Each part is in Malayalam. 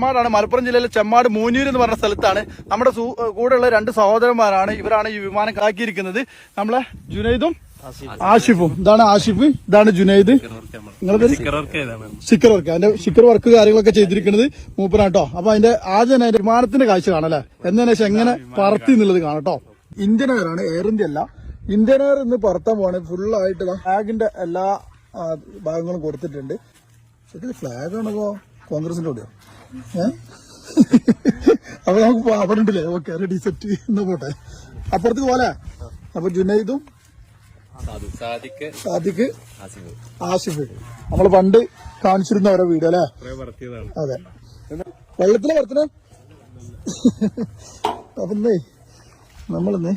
ചെമ്മാടാണ്, മലപ്പുറം ജില്ലയിലെ ചെമ്മാട് മൂന്നൂർ എന്ന് പറഞ്ഞ സ്ഥലത്താണ്. നമ്മുടെ കൂടെയുള്ള 2 സഹോദരന്മാരാണ്. ഇവരാണ് ഈ വിമാനം കാക്കിയിരിക്കുന്നത്. നമ്മളെ ജുനൈദും ആഷിഫും. ഇതാണ് ആഷിഫ്, ഇതാണ് ജുനൈദ്. നിങ്ങളുടെ സ്റ്റിക്കർ വർക്ക്, അതിന്റെ സ്റ്റിക്കർ വർക്ക് കാര്യങ്ങളൊക്കെ ചെയ്തിരിക്കുന്നത് മൂപ്പനാട്ടോ. അപ്പൊ അതിന്റെ ആദ്യം അതിന്റെ വിമാനത്തിന്റെ കാഴ്ച കാണാല്ലേ, എന്നതിന് ശേഷം എങ്ങനെ പറത്തി എന്നുള്ളത് കാണട്ടോ. ഇന്ത്യൻ എയർ ആണ്, എയർ ഇന്ത്യ അല്ല. ഇന്ത്യൻ എയർ ഇന്ന് പറത്താൻ പോവാണ്. ഫുള്ളായിട്ട് ഫ്ലാഗിന്റെ എല്ലാ ഭാഗങ്ങളും കൊടുത്തിട്ടുണ്ട്. ശരിക്കും ഫ്ലാഗ് ആണോ കോൺഗ്രസിന്റെ കൂടെയോ? അപ്പൊ നമുക്ക് അവിടെ ഉണ്ടല്ലേ? ഓക്കെ, റെഡി സെറ്റ് എന്നാ പോട്ടെ. അപ്പുറത്തേക്ക് പോലെ. അപ്പൊ ജുനൈദും സാദിഖ് ആസിഫ് നമ്മള് പണ്ട് കാണിച്ചിരുന്ന ഓരോ വീഡിയോ അല്ലേ? അതെ, വെള്ളത്തിലെ വർത്തന. അപ്പൊ നമ്മളിന്ന്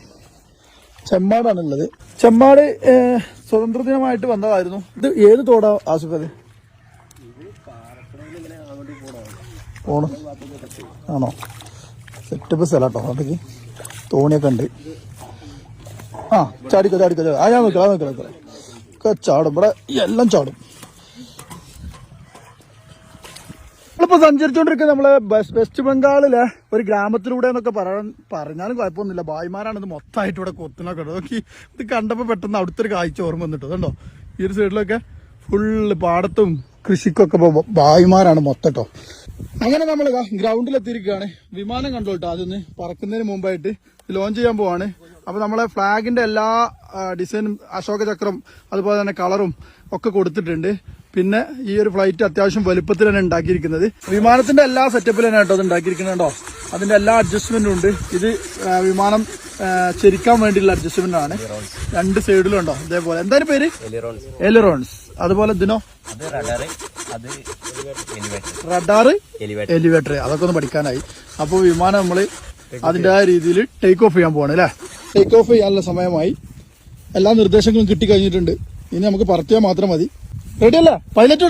ചെമ്മാടാണുള്ളത്. ചെമ്മാട് സ്വതന്ത്ര ദിനമായിട്ട് വന്നതായിരുന്നു. ഇത് ഏത് തോടാ ആസിഫ്? അത് പോണം ആണോ? സെറ്റപ്പ് സ്ഥലാട്ടോ. അതൊക്കെ തോണിയൊക്കെ ഉണ്ട്. ആ ചാടിക്കോ. ആ ഞാൻ നോക്കാം. ചാടും, ഇവിടെ എല്ലാം ചാടും. നമ്മളിപ്പോ സഞ്ചരിച്ചോണ്ടിരിക്കുന്നത് നമ്മളെ വെസ്റ്റ് ബംഗാളിലെ ഒരു ഗ്രാമത്തിലൂടെ എന്നൊക്കെ പറഞ്ഞാലും കുഴപ്പമൊന്നുമില്ല. ഭായിമാരാണ് ഇത് മൊത്തമായിട്ട് ഇവിടെ കൊത്തുന്നൊക്കെ. നോക്കി, ഇത് കണ്ടപ്പോ പെട്ടെന്ന് അവിടുത്തെ ഒരു കാഴ്ച ഓർമ്മ വന്നിട്ട്. കണ്ടോ, ഈ ഒരു സൈഡിലൊക്കെ ഫുള്ള് പാടത്തും കൃഷിക്കൊക്കെ ഭായിമാരാണ് മൊത്തട്ടോ. അങ്ങനെ നമ്മൾ ഗ്രൗണ്ടിലെത്തിയിരിക്കുകയാണ്. വിമാനം കണ്ടോട്ടോ. അതൊന്ന് പറക്കുന്നതിന് മുമ്പായിട്ട് ലോഞ്ച് ചെയ്യാൻ പോവാണ്. അപ്പൊ നമ്മളെ ഫ്ലാഗിന്റെ എല്ലാ ഡിസൈനും, അശോക ചക്രം അതുപോലെ തന്നെ കളറും ഒക്കെ കൊടുത്തിട്ടുണ്ട്. പിന്നെ ഈ ഒരു ഫ്ലൈറ്റ് അത്യാവശ്യം വലുപ്പത്തിൽ തന്നെ ഉണ്ടാക്കിയിരിക്കുന്നത്. വിമാനത്തിന്റെ എല്ലാ സെറ്റപ്പിലും തന്നെ കേട്ടോ അത് ഉണ്ടാക്കിയിരിക്കുന്നുണ്ടോ. അതിന്റെ എല്ലാ അഡ്ജസ്റ്റ്മെന്റും ഉണ്ട്. ഇത് വിമാനം ചെരിക്കാൻ വേണ്ടിയുള്ള അഡ്ജസ്റ്റ്മെന്റ് ആണ്. 2 സൈഡിലും ഉണ്ടോ ഇതേപോലെ. എന്തായാലും പേര് എലിറോൺസ്. അതുപോലെ ഇതിനോ റഡാർ, എലിവേറ്റർ. അതൊക്കെ ഒന്ന് പഠിക്കാനായി. അപ്പോൾ വിമാനം നമ്മള് അതിന്റെ ആ രീതിയിൽ ടേക്ക് ഓഫ് ചെയ്യാൻ പോവാണ് അല്ലെ? ടേക്ക് ഓഫ് ചെയ്യാനുള്ള സമയമായി. എല്ലാ നിർദ്ദേശങ്ങളും കിട്ടിക്കഴിഞ്ഞിട്ടുണ്ട്. ഇനി നമുക്ക് പറത്തിയാൽ മാത്രം മതി. റെഡി അല്ലേ? പൈലറ്റ്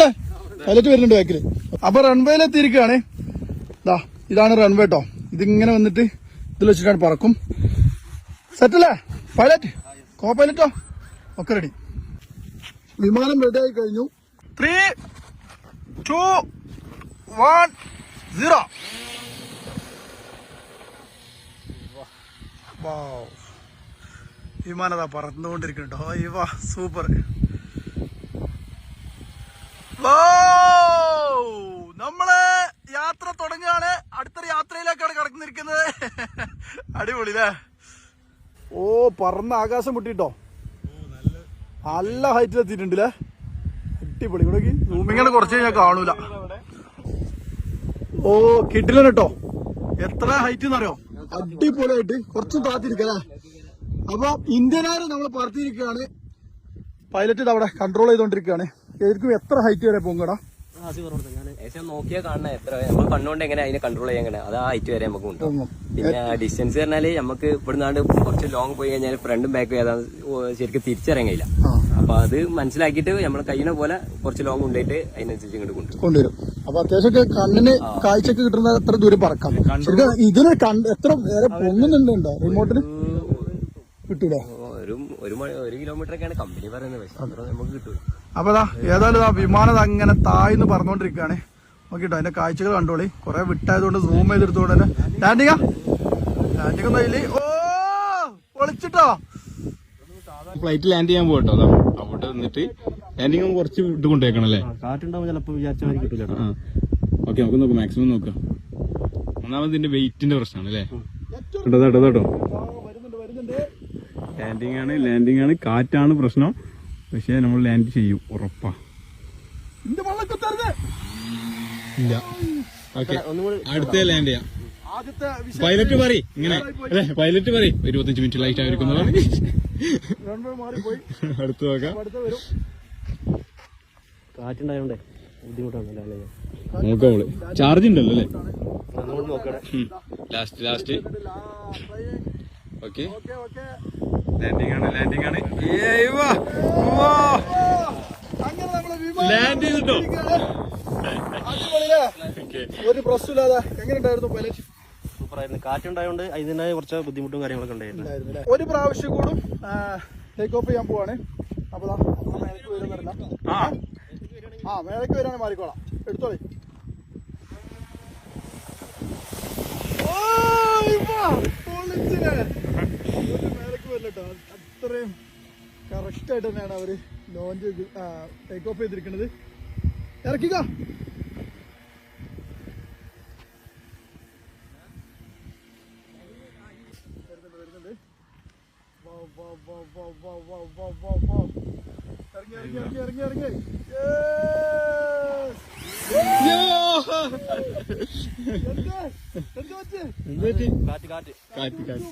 വരുന്നുണ്ട് ബാക്കിൽ. അപ്പൊ റൺവേയിൽ എത്തിയിരിക്കുകയാണ്. ഇതാണ് റൺവേ കേട്ടോ. ഇതിങ്ങനെ വന്നിട്ട് ഇതിൽ വെച്ചിട്ടാണ് പറക്കും. സെറ്റല്ലേ പൈലറ്റ്? കോ പൈലറ്റോ ഒക്കെ റെഡി. വിമാനം റെഡി ആയി കഴിഞ്ഞു. 3, 2, 1, 0. വിമാനതാ പറന്നുകൊണ്ടിരിക്കുന്നുണ്ടോ. ഇവ സൂപ്പർ. നമ്മള് യാത്ര തുടങ്ങുകയാണ്. അടുത്തൊരു യാത്രയിലേക്കാണ് കടന്നിരിക്കുന്നത്. അടിപൊളി അല്ലേ? ഓ, പറന്ന് ആകാശം മുട്ടിട്ടോ. നല്ല ഹൈറ്റിൽ എത്തിയിട്ടുണ്ടല്ലേ? അടിപൊളി. ഇവിടെ സൂമിങ്ങനെ കുറച്ച് കഴിഞ്ഞാൽ കാണൂല. ഓ, കിട്ടില്ല കേട്ടോ. എത്ര ഹൈറ്റ് എന്നറിയോ? അടിപൊളിയായിട്ട് കുറച്ചും താത്തിരിക്കല്ലേ? അപ്പൊ ഇന്ത്യനാര് നമ്മൾ പറത്തിയിരിക്കുകയാണ്. പൈലറ്റ് ഇത് അവിടെ കൺട്രോൾ ചെയ്തോണ്ടിരിക്കുകയാണ്. ശരിക്കും എത്ര ഹൈറ്റ് വരെ പോകടാ? നോക്കിയാൽ കാണണ എത്ര നമ്മൾ കണ്ണുകൊണ്ട് എങ്ങനെ അതിനെ കൺട്രോൾ ചെയ്യാൻ അത് ആ ഹൈറ്റ് വരെ നമുക്ക് ഉണ്ടാവും. പിന്നെ ഡിസ്റ്റൻസ് പറഞ്ഞാല് നമുക്ക് ഇവിടുന്നാണ്ട് കുറച്ച് ലോങ് പോയി കഴിഞ്ഞാൽ ഫ്രണ്ടും ബാക്കും ഏതാ ശരിക്കും തിരിച്ചറിയാൻ കഴിയില്ല. അപ്പൊ അത് മനസ്സിലാക്കിയിട്ട് നമ്മളെ കഴിയുന്ന പോലെ കുറച്ച് ലോങ് കൊണ്ടുപോയിട്ട് അതിനനുസരിച്ച് ഇങ്ങോട്ട് കൊണ്ടുവരും. അപ്പൊ അത്യാവശ്യം കണ്ണിന് കാഴ്ചക്ക് കിട്ടുന്ന എത്ര ദൂരം പറക്കാം. ഇതിന് എത്ര നേരെ പൊങ്ങുന്നുണ്ടോ? റിമോട്ടിന് കിട്ടൂല. ഒരു കിലോമീറ്റർ ഒക്കെയാണ് കമ്പനി പറയുന്നത്. പക്ഷെ അത്ര നമുക്ക് കിട്ടൂല. അപ്പൊ ഏതായാലും വിമാനം അങ്ങനെ താഴ്ന്ന് പറന്നോണ്ടിരിക്കുകയാണ്. നോക്കിട്ടോ അതിന്റെ കാഴ്ചകൾ കണ്ടോളി. കുറെ വിട്ടായതുകൊണ്ട് സൂം ചെയ്തെടുത്തോണ്ട് തന്നെ ലാൻഡിങ് ഒന്നും ഇല്ലേ. ഓ, പൊളിച്ചിട്ടോ. ഫ്ലൈറ്റ് ലാൻഡ് ചെയ്യാൻ പോകട്ടോ. അവിടെ നിന്നിട്ട് ലാൻഡിങ് കുറച്ച് വിട്ട് കൊണ്ടുപോയിക്കണല്ലേ? കാറ്റുണ്ടാവും ചിലപ്പോൾ വിചാരിച്ചാൽ കിട്ടൂല. ഓക്കെ, നമുക്ക് നോക്കാം, മാക്സിമം നോക്കാം. ഒന്നാമത് ഇതിന്റെ വെയിറ്റിന്റെ പ്രശ്നമാണ് അല്ലേ? കേട്ടോ ലാൻഡിങ് ആണ്. കാറ്റാണ് പ്രശ്നം. പക്ഷെ നമ്മൾ ലാൻഡ് ചെയ്യും, ഉറപ്പാ. ഇല്ല, ഓക്കെ, അടുത്ത ലാൻഡ് ചെയ്യാം. പൈലറ്റ് പറയും ഇങ്ങനെ അല്ലെ? പൈലറ്റ് പറയും 25 മിനിറ്റ് ലൈറ്റ് ആയിരിക്കും. അടുത്ത് നോക്കാം. കാറ്റുണ്ടായോണ്ടേ ബുദ്ധിമുട്ടാണ്. നോക്കാം, ചാർജ് ഉണ്ടല്ലോ അല്ലേ? ലാസ്റ്റ് ഓക്കെ, ലാൻഡിങ് ആണ്. ലാൻഡ് ചെയ്തിട്ടോ. ഒരു പ്രശ്നമില്ലാതെ എങ്ങനെയുണ്ടായിരുന്നു പൈലറ്റ്? സൂപ്പറായിരുന്നു. കാറ്റുണ്ടായോണ്ട് അതിനായ കുറച്ച് ബുദ്ധിമുട്ടും കാര്യങ്ങളൊക്കെ ഉണ്ടായിരുന്നു. ഒരു പ്രാവശ്യം കൂടും ടേക്ക് ഓഫ് ചെയ്യാൻ പോവാണ്. അപ്പൊ മേലേക്ക് വരുന്നില്ല. മേലേക്ക് വരാണ് മാറിക്കോളാം. എടുത്തോളി. ഇത്രയും കറക്റ്റ് ആയിട്ട് തന്നെയാണ് അവര് ലോഞ്ച് ടേക്ക് ഓഫ് ചെയ്തിരിക്കുന്നത്. ഇറക്കിക്കോ. വരുന്നുണ്ട്. ഇറങ്ങി.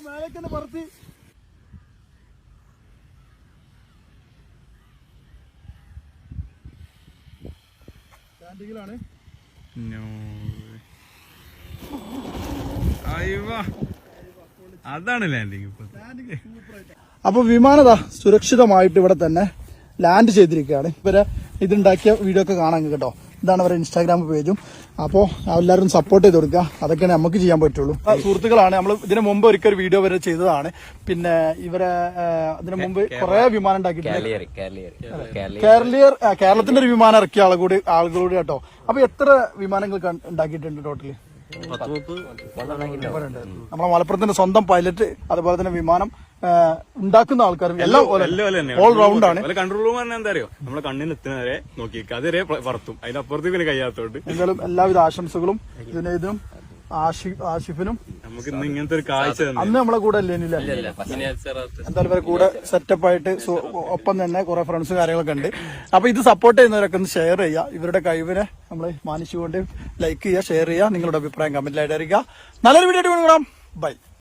മേലേക്കെന്നെ പറത്തി. ാണ് അതാണ് ലാൻഡിങ്. അപ്പൊ വിമാനത സുരക്ഷിതമായിട്ട് ഇവിടെ തന്നെ ലാൻഡ് ചെയ്തിരിക്കുകയാണ്. ഇവരെ ഇതുണ്ടാക്കിയ വീഡിയോ ഒക്കെ കാണാൻ കേട്ടോ. ഇതാണ് അവരുടെ ഇൻസ്റ്റാഗ്രാം പേജും. അപ്പോൾ എല്ലാവരും സപ്പോർട്ട് ചെയ്ത് കൊടുക്കുക. അതൊക്കെയാണ് നമുക്ക് ചെയ്യാൻ പറ്റുള്ളൂ. സുഹൃത്തുക്കളാണ്. നമ്മൾ ഇതിനു മുമ്പ് ഒരിക്കൽ വീഡിയോ വരെ ചെയ്തതാണ്. പിന്നെ ഇവരെ ഇതിനു മുമ്പ് കുറെ വിമാനം ഉണ്ടാക്കിയിട്ടുണ്ട്. കേരളത്തിന്റെ ഒരു വിമാനം ഇറക്കിയ ആളുകളോട് കേട്ടോ. അപ്പൊ എത്ര വിമാനങ്ങൾ ഉണ്ടാക്കിയിട്ടുണ്ട് ടോട്ടല്? നമ്മളെ മലപ്പുറത്തിന്റെ സ്വന്തം പൈലറ്റ്, അതുപോലെ തന്നെ വിമാനം ഉണ്ടാക്കുന്ന ആൾക്കാരും എല്ലാം ഓൾ റൗണ്ട് ആണ്. കൺട്രോൾ റൂം പറഞ്ഞാൽ എന്താ അറിയോ, നമ്മളെ കണ്ണിന് എത്തുന്നവരെ നോക്കി അതുവരെ പറത്തും. അതിനപ്പുറത്തേക്ക് കഴിയാത്തോണ്ട് എന്തായാലും എല്ലാവിധ ആശംസകളും ഇതിനും ആഷിഫിനും. നമുക്ക് ഇന്ന് ഇങ്ങനത്തെ ഒരു കാഴ്ച അന്ന് നമ്മളെ കൂടെ അല്ലേ? എന്തായാലും ഇവരെ കൂടെ സെറ്റപ്പ് ആയിട്ട് ഒപ്പം തന്നെ കുറെ ഫ്രണ്ട്സും കാര്യങ്ങളൊക്കെ ഉണ്ട്. അപ്പൊ ഇത് സപ്പോർട്ട് ചെയ്യുന്നവരൊക്കെ ഒന്ന് ഷെയർ ചെയ്യുക. ഇവരുടെ കഴിവിനെ നമ്മൾ മാനിച്ചുകൊണ്ട് ലൈക്ക് ചെയ്യുക, ഷെയർ ചെയ്യുക. നിങ്ങളുടെ അഭിപ്രായം കമന്റിലായിട്ട് അറിയിക്കുക. നല്ലൊരു വീഡിയോ ആയിട്ട് കാണാം. ബൈ.